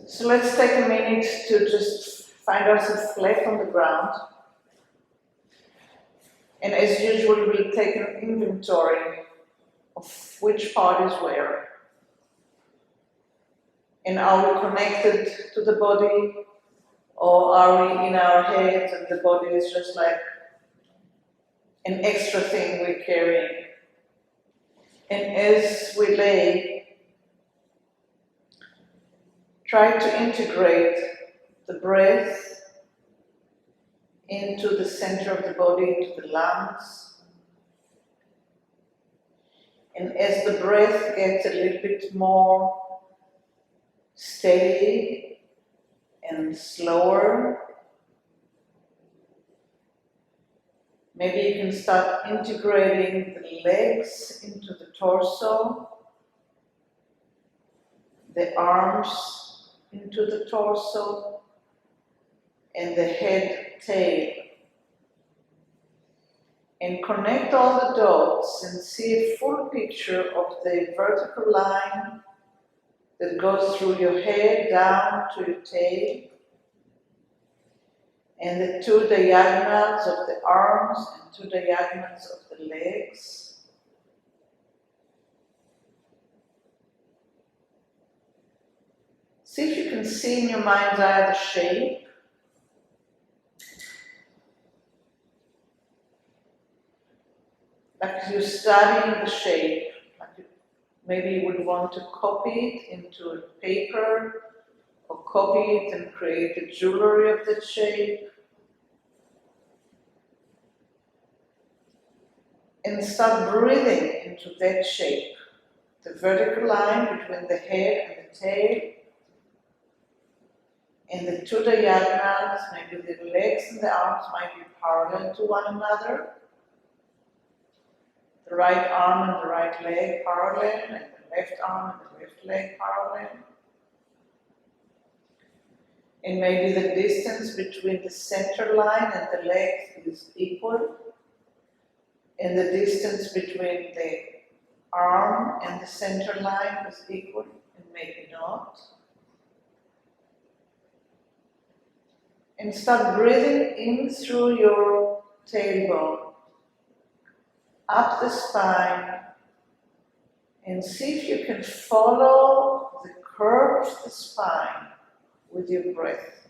So let's take a minute to just find ourselves flat on the ground. And as usual, we'll take an inventory of which part is where. And are we connected to the body, or are we in our head and the body is just like an extra thing we're carrying? And as we lay, try to integrate the breath into the center of the body, into the lungs. And as the breath gets a little bit more steady and slower, maybe you can start integrating the legs into the torso, the arms into the torso, and the head, tail. And connect all the dots and see a full picture of the vertical line that goes through your head down to your tail, and the two diagonals of the arms and two diagonals of the legs. See if you can see in your mind's eye the shape. Like you're studying the shape, maybe you would want to copy it into a paper, or copy it and create a jewelry of that shape. And start breathing into that shape. The vertical line between the head and the tail, and the two diagonals, maybe the legs and the arms might be parallel to one another. The right arm and the right leg parallel, and the left arm and the left leg parallel. And maybe the distance between the center line and the legs is equal, and the distance between the arm and the center line is equal, and maybe not. And start breathing in through your tailbone, up the spine, and see if you can follow the curve of the spine with your breath.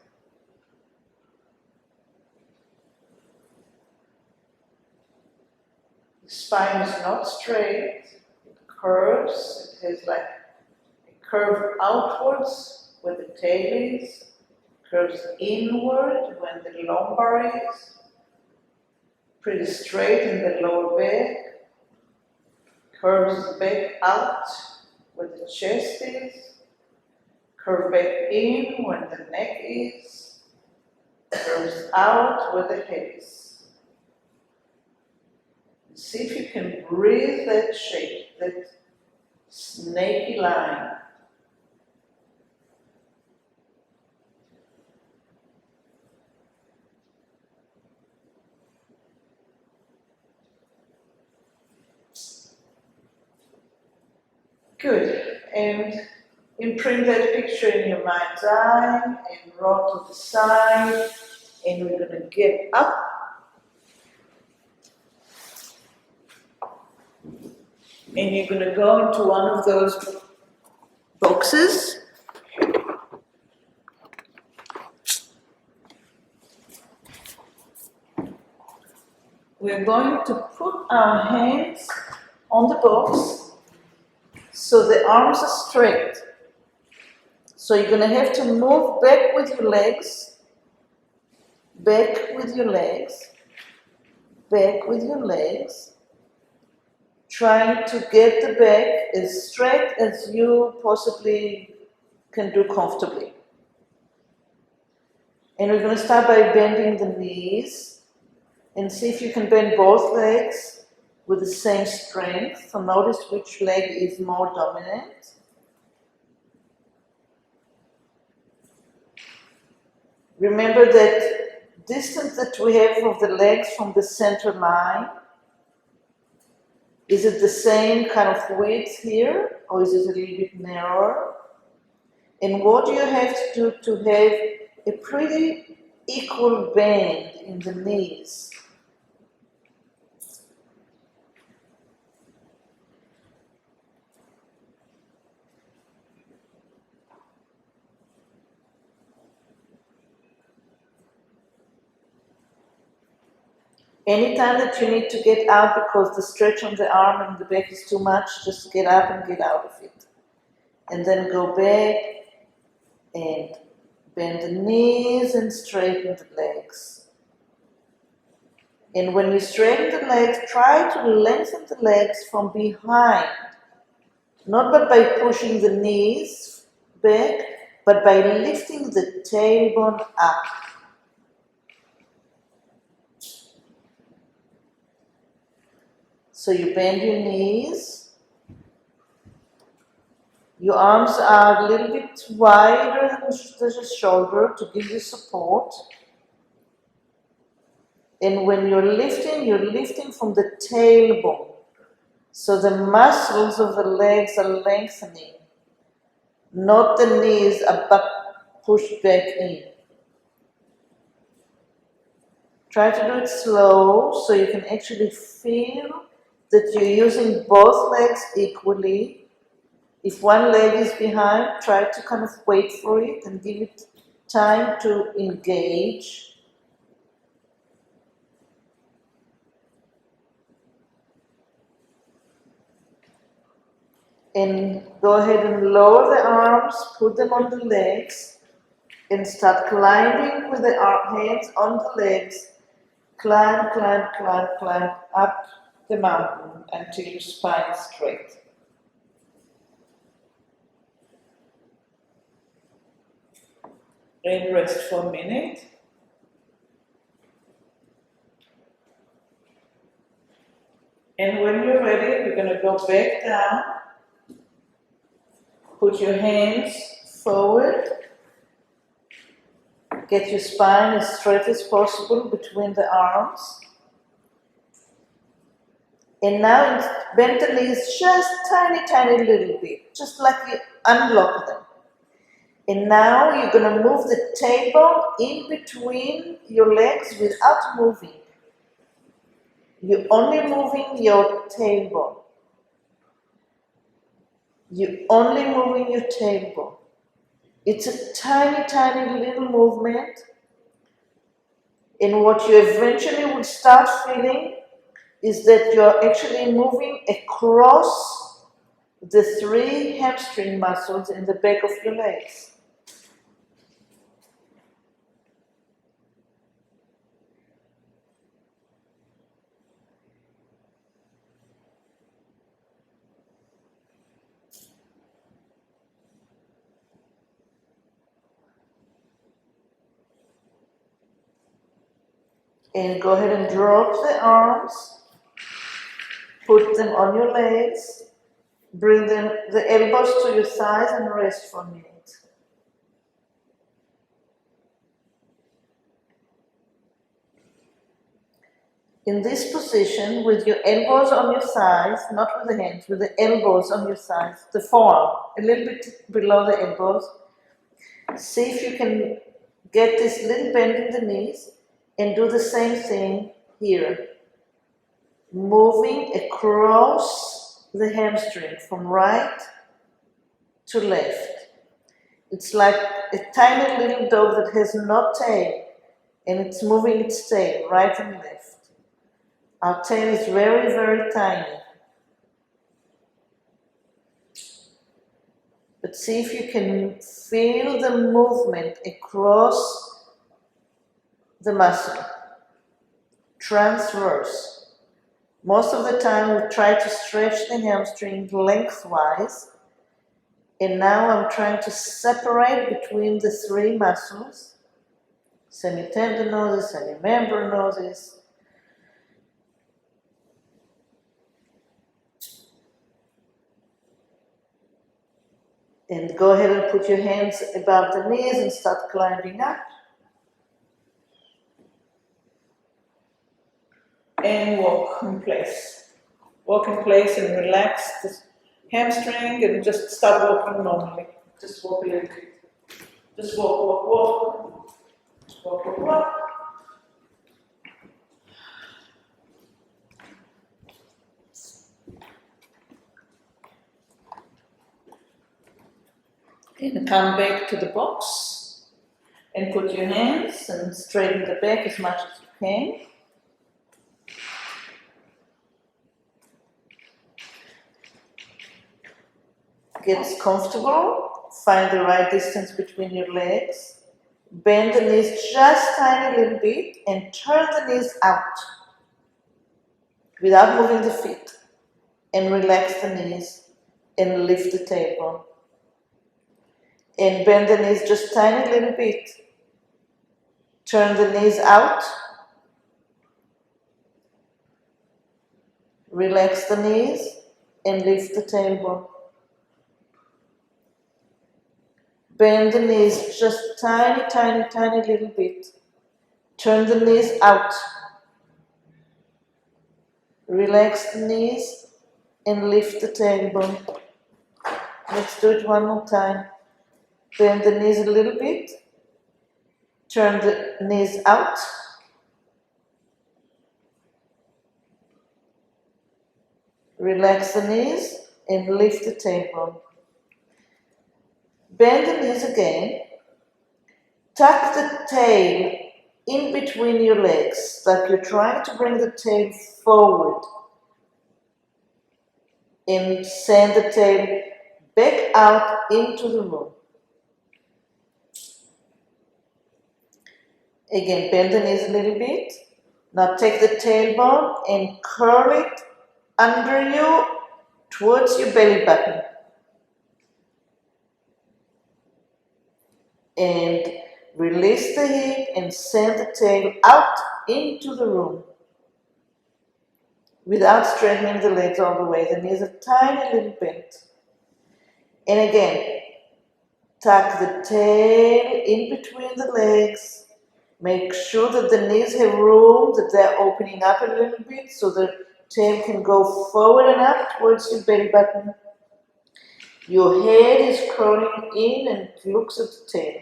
The spine is not straight, it curves, it has like a curve outwards where the tail is, curves inward when the lumbar is, pretty straight in the lower back, curves back out where the chest is, curve back in when the neck is, curves out where the head is. See if you can breathe that shape, that snaky line. Good, and imprint that picture in your mind's eye and roll to the side, and we're going to get up. And you're going to go into one of those boxes. We're going to put our hands on the box so the arms are straight. So you're going to have to move back with your legs, back with your legs, back with your legs, trying to get the back as straight as you possibly can do comfortably. And we're going to start by bending the knees and see if you can bend both legs with the same strength. So notice which leg is more dominant. Remember that distance that we have of the legs from the center line. Is it the same kind of width here, or is it a little bit narrower? And what you have to do to have a pretty equal bend in the knees. Anytime that you need to get out because the stretch on the arm and the back is too much, just get up and get out of it. And then go back and bend the knees and straighten the legs. And when you straighten the legs, try to lengthen the legs from behind. Not by pushing the knees back, but by lifting the tailbone up. So you bend your knees. Your arms are a little bit wider than the shoulder to give you support. And when you're lifting from the tailbone. So the muscles of the legs are lengthening, not the knees are pushed back in. Try to do it slow so you can actually feel that you're using both legs equally. If one leg is behind, try to kind of wait for it and give it time to engage. And go ahead and lower the arms, put them on the legs, and start climbing with the hands on the legs. Climb, climb, climb, climb up the mountain until your spine is straight. And rest for a minute. And when you're ready, you're going to go back down. Put your hands forward. Get your spine as straight as possible between the arms. And now bend the knees just tiny little bit, just like you unlock them. And now you're going to move the tailbone in between your legs without moving. You're only moving your tailbone. You're only moving your tailbone. It's a tiny little movement. And what you eventually will start feeling is that you're actually moving across the 3 hamstring muscles in the back of your legs. And go ahead and drop the arms, put them on your legs, bring the elbows to your thighs and rest for a minute. In this position, with your elbows on your thighs, not with the hands, with the elbows on your thighs, the forearm, a little bit below the elbows, see if you can get this little bend in the knees. And do the same thing here. Moving across the hamstring from right to left. It's like a tiny little dog that has no tail and it's moving its tail right and left. Our tail is very tiny. But see if you can feel the movement across the muscle, transverse. Most of the time we try to stretch the hamstring lengthwise, and now I'm trying to separate between the 3 muscles, semitendinosus, semimembranosus. And go ahead and put your hands above the knees and start climbing up. And walk in place. Walk in place and relax the hamstring and just start walking normally. Just walk a little bit. Just walk, walk, walk. Walk, walk, walk. And come back to the box and put your hands and straighten the back as much as you can. Get comfortable, find the right distance between your legs. Bend the knees just tiny little bit and turn the knees out without moving the feet. And relax the knees and lift the tailbone. And bend the knees just tiny little bit. Turn the knees out. Relax the knees and lift the tailbone. Bend the knees just tiny, tiny, tiny little bit. Turn the knees out. Relax the knees and lift the tailbone. Let's do it one more time. Bend the knees a little bit. Turn the knees out. Relax the knees and lift the tailbone. Bend the knees again. Tuck the tail in between your legs, like you're trying to bring the tail forward. And send the tail back out into the room. Again, bend the knees a little bit. Now take the tailbone and curl it under you towards your belly button. And release the hip and send the tail out into the room. Without straightening the legs all the way. The knees are tiny little bent. And again, tuck the tail in between the legs. Make sure that the knees have room, that they're opening up a little bit so the tail can go forward and up towards your belly button. Your head is curling in and looks at the tail.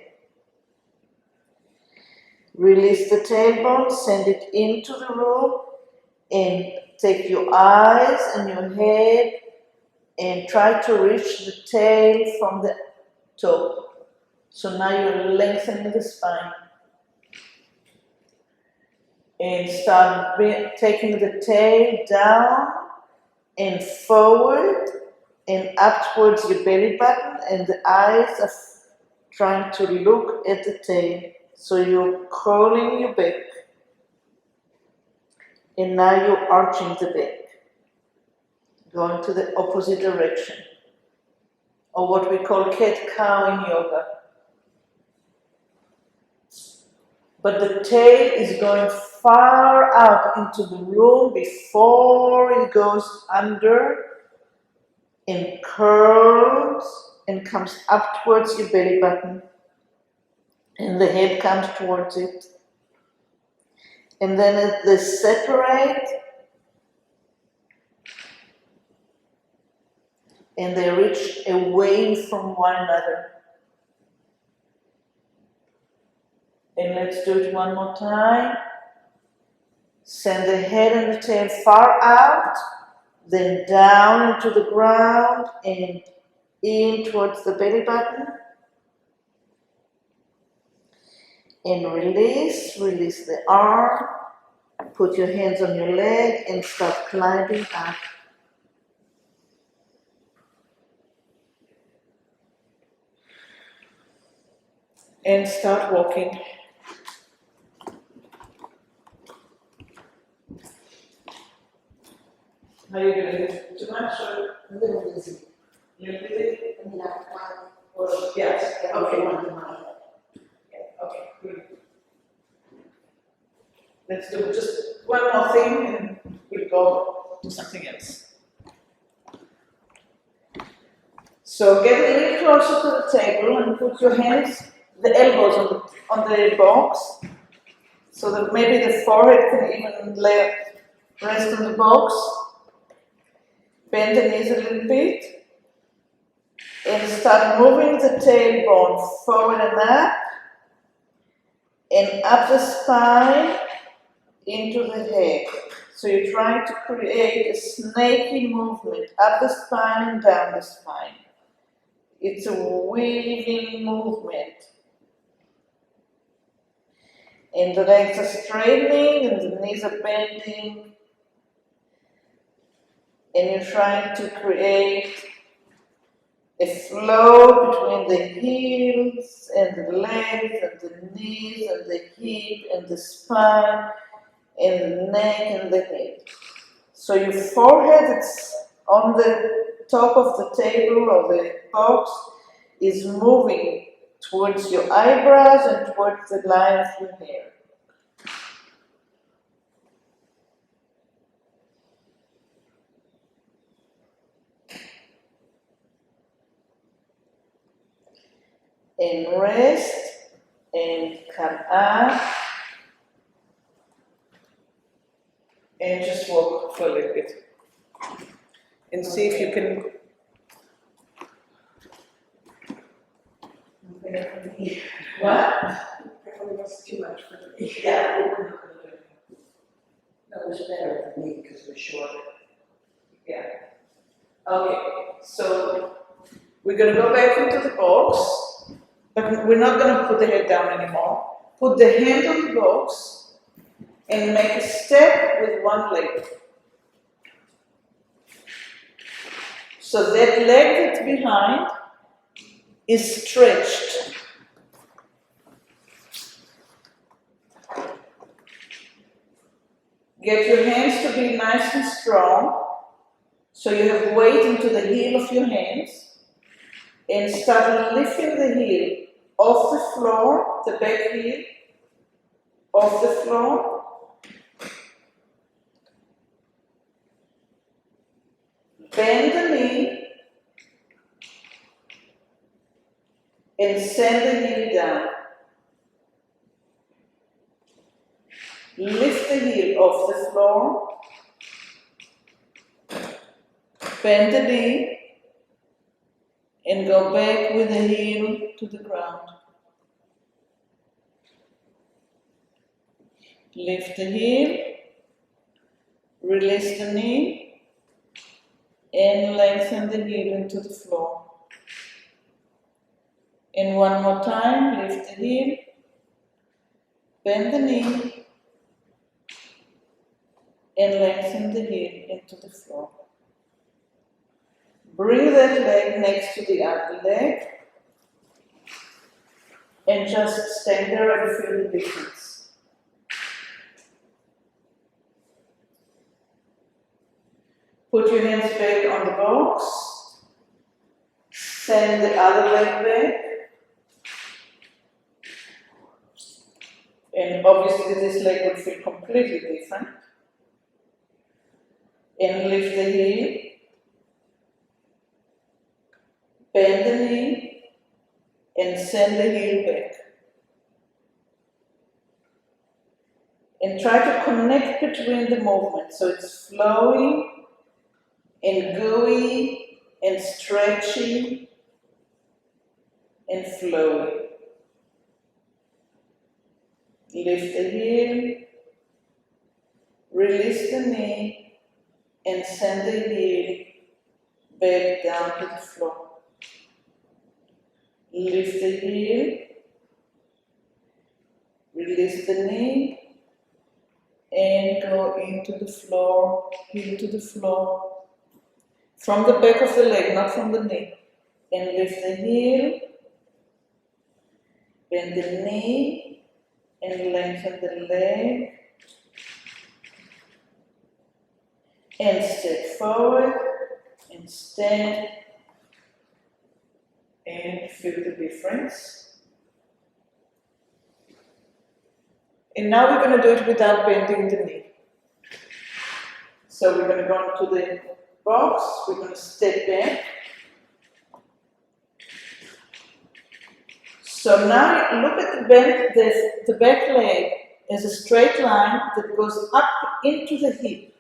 Release the tailbone, send it into the room, and take your eyes and your head and try to reach the tail from the top. So now you're lengthening the spine. And start taking the tail down and forward and up towards your belly button, and the eyes are trying to look at the tail. So you're curling your back. And now you're arching the back. Going to the opposite direction. Or what we call cat-cow in yoga. But the tail is going far out into the room before it goes under and curls and comes up towards your belly button. And the head comes towards it. And then they separate and they reach away from one another. And let's do it one more time. Send the head and the tail far out, then down into the ground and in towards the belly button. And release the arm. Put your hands on your leg and start climbing up. And start walking. How are you doing? Too much or? A little busy. You're busy? I mean, Yes. Okay. Okay. Okay, good. Let's do just one more thing and we'll go to something else. So get a little closer to the table and put your hands, the elbows on the box, so that maybe the forehead can even rest on the box. Bend the knees a little bit and start moving the tailbone forward and up the spine into the head. So you're trying to create a snaky movement up the spine and down the spine. It's a weaving movement. And the legs are straightening and the knees are bending. And you're trying to create a flow between the heels and the legs and the knees and the hip and the spine and the neck and the head. So your forehead that's on the top of the table or the box is moving towards your eyebrows and towards the line of your hair. And rest and come up and just walk for a little bit and see if you can. What? Probably was too much for me. Yeah. No, it was better for me because it was short. Yeah. Okay, so we're going to go back into the box, but we're not going to put the head down anymore. Put the hand on the box and make a step with one leg. So that leg that's behind is stretched. Get your hands to be nice and strong. So you have weight into the heel of your hands and start lifting the heel off the floor, the back heel, off the floor. Bend the knee and send the heel down. Lift the heel off the floor. Bend the knee and go back with the heel to the ground. Lift the heel, release the knee, and lengthen the heel into the floor. And one more time, lift the heel, bend the knee, and lengthen the heel into the floor. Bring that leg next to the other leg and just stand there and feel the difference. Put your hands back on the box, send the other leg back, and obviously this leg will feel completely different. And lift the heel. Bend the knee and send the heel back. And try to connect between the movements so it's flowing and gooey and stretchy and flowing. Lift the heel, release the knee, and send the heel back down to the floor. Lift the heel, release the knee, and go into the floor, heel to the floor. From the back of the leg, not from the knee. And lift the heel, bend the knee, and lengthen the leg. And step forward, and stand. And feel the difference. And now we're going to do it without bending the knee. So we're going to go into the box, we're going to step back. So now look at the bend, the back leg as a straight line that goes up into the hip.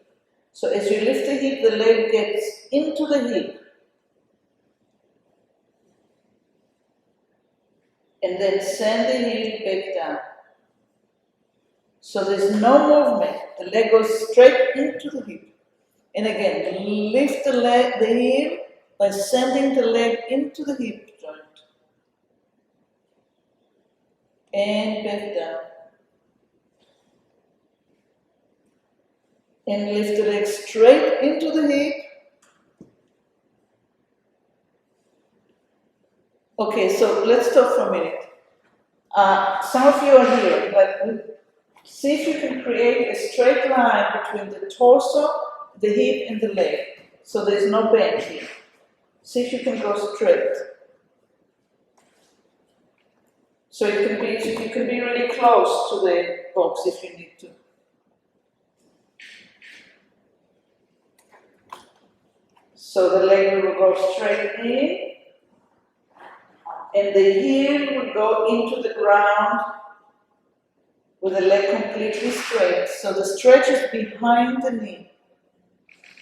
So as you lift the hip, the leg gets into the hip. and then send the heel back down. So there's no movement. The leg goes straight into the hip. And again, lift the heel by sending the leg into the hip joint. And back down. And lift the leg straight into the hip. Okay, so let's stop for a minute. Some of you are here, but see if you can create a straight line between the torso, the hip, and the leg. So there's no bend here. See if you can go straight. So you can be really close to the box if you need to. So the leg will go straight in, and the heel will go into the ground with the leg completely straight. So the stretch is behind the knee,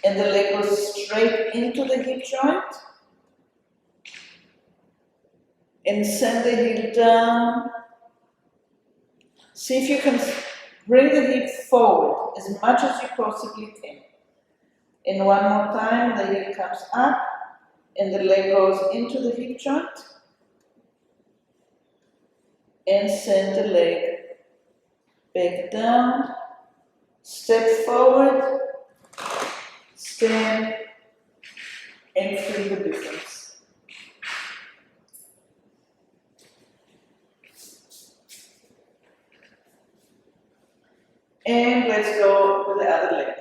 and the leg goes straight into the hip joint, and send the heel down. See if you can bring the hip forward as much as you possibly can. And one more time, the heel comes up, and the leg goes into the hip joint, and send the leg back down, step forward, stand, and feel the difference. And let's go with the other leg.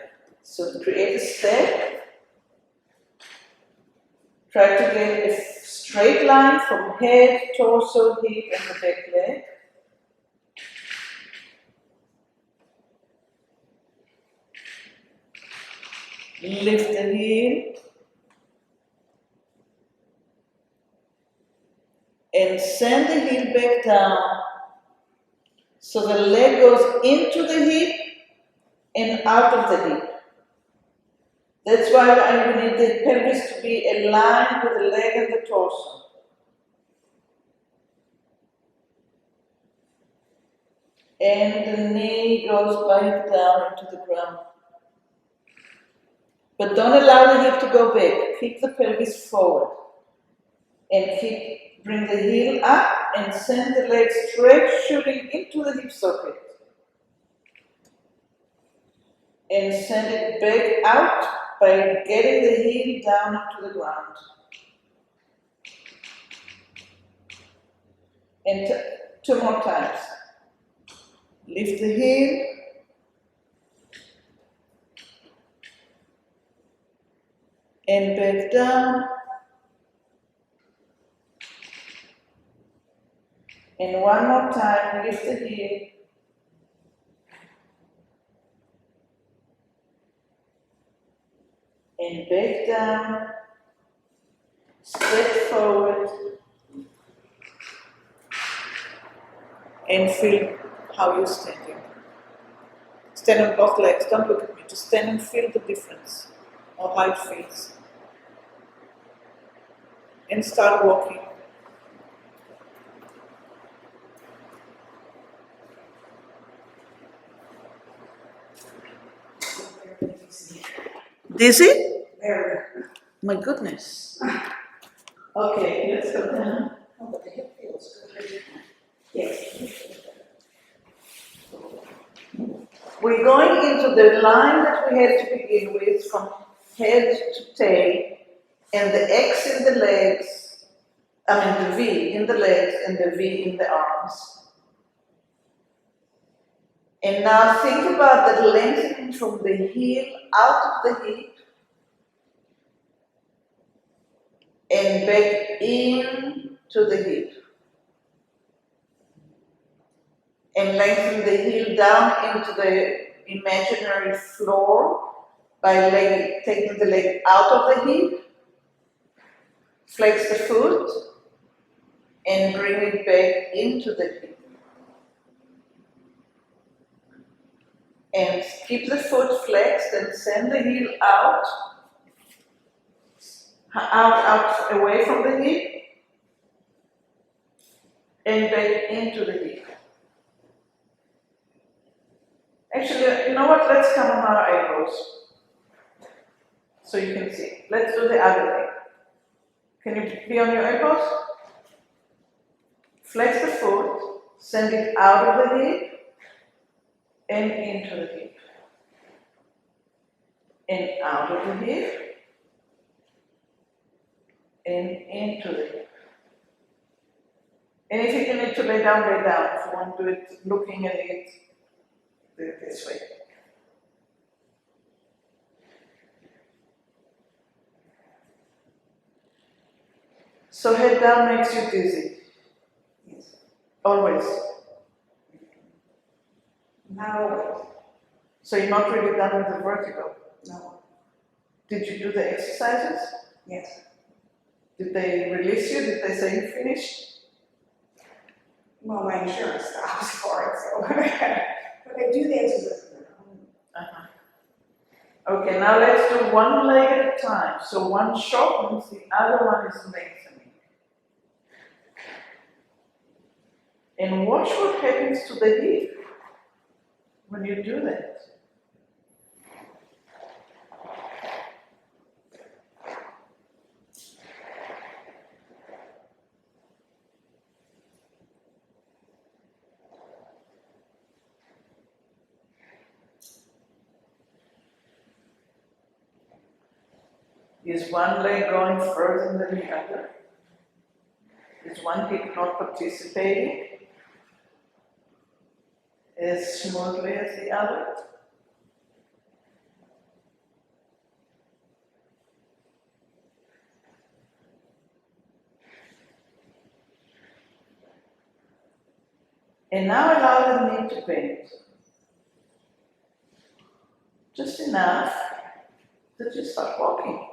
So create a step. Try to get a straight line from head, torso, hip, and the back leg. Lift the heel. And send the heel back down. So the leg goes into the hip and out of the hip. That's why I need the pelvis to be aligned with the leg and the torso. And the knee goes back down into the ground. But don't allow the hip to go back. Keep the pelvis forward. And bring the heel up and send the leg straight shooting into the hip socket. And send it back out by getting the heel down to the ground. And two more times. Lift the heel. And back down. And one more time, lift the heel. And back down, step forward, and feel how you're standing. Stand on both legs, don't look at me, just stand and feel the difference, or how it feels. And start walking. Dizzy? Very. My goodness. Okay, let's go down. Oh, but the hip feels good. Yes. We're going into the line that we had to begin with from head to tail, and the X in the legs, the V in the legs and the V in the arms. And now think about the lengthening from the heel out of the hip and back in to the hip. And lengthen the heel down into the imaginary floor by taking the leg out of the hip, flex the foot, and bring it back into the hip. And keep the foot flexed and send the heel out, away from the hip. and back into the hip. Actually, you know what? Let's come on our elbows so you can see. Let's do the other leg. Can you be on your elbows? Flex the foot, send it out of the hip and into the hip. And out of the hip and into the hip. And if you need to lay down, lay down. If you want to do it looking at it, do it this way. So head down makes you dizzy. Yes. Always. Not always. So you're not really done with the vertigo. No. Did you do the exercises? Yes. Did they release you? Did they say you finished? Well, my insurance stops for it, so. But I do the exercises at home. Okay, now let's do one leg at a time. So one shortens, the other one is lengthening. And watch what happens to the hip when you do that. Is one leg going further than the other? Is one hip not participating as smoothly as the other? And now allow the knee to bend. Just enough that you start walking.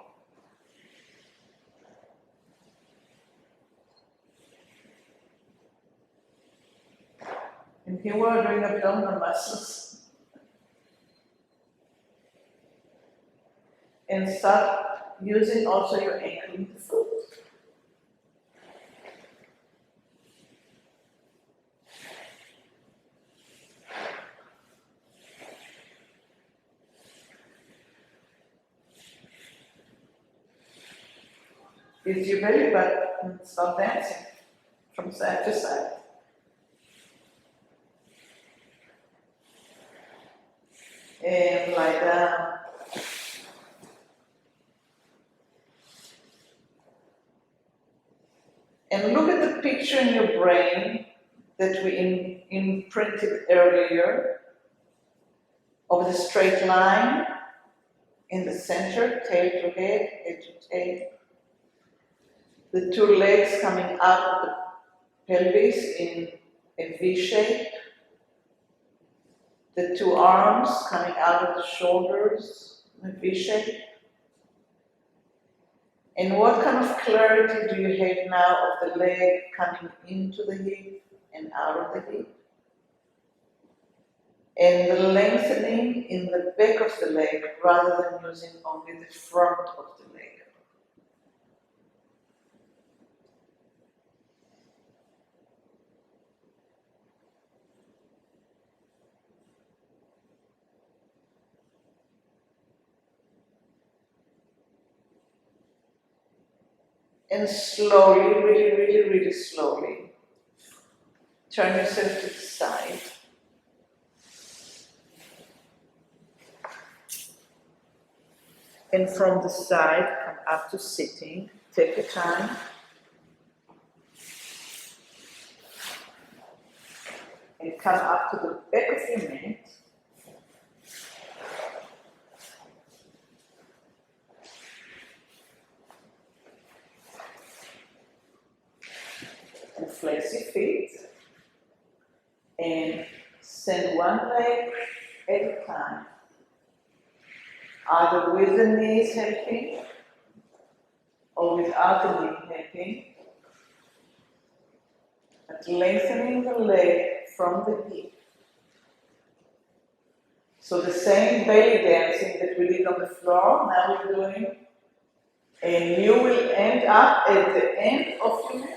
And here we're doing abdominal muscles. And start using also your ankle and the foot. Is your belly button start dancing from side to side. And lie down. And look at the picture in your brain that we imprinted earlier of the straight line in the center, tail to head to tail. The two legs coming out of the pelvis in a V shape. The two arms coming out of the shoulders in a V shape. And what kind of clarity do you have now of the leg coming into the hip and out of the hip? And the lengthening in the back of the leg rather than using only the front of the leg. And slowly, really slowly, turn yourself to the side. And from the side, come up to sitting. Take your time. And come up to the back of your mat. And flex your feet. And send one leg at a time. Either with the knees helping or without the knee helping. But lengthening the leg from the hip. So the same belly dancing that we did on the floor, now we're doing, and you will end up at the end of your mat.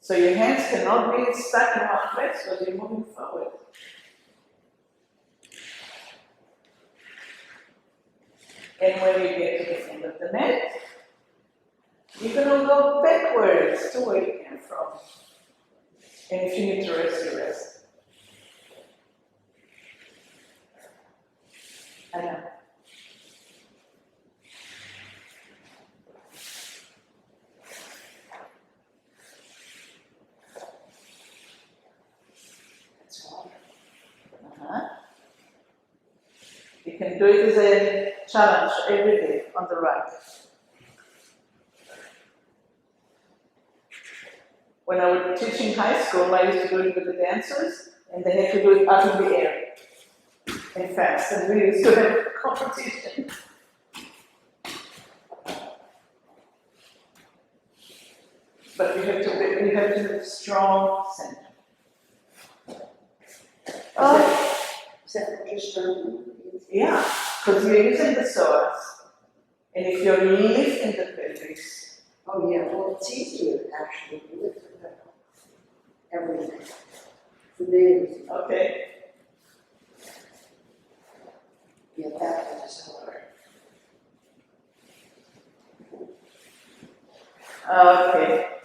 So your hands cannot be stuck in one place because you're moving forward. And when you get to the end of the mat, you're going to go backwards to where you came from. And if you need to rest, you rest. I know. That's all. You can do it as a challenge every day on the right. When I was teaching high school, I used to do it with the dancers, and they had to do it up in the air and fast, and we used to have competition. But we have to have strong center. Oh, Is that what you're starting? yeah, because you're using the psoas, and if you're lifting the pelvis. Oh, yeah, well, it's easier actually to lift it up. Everything. For me, Okay. yeah, that one is hard. Okay.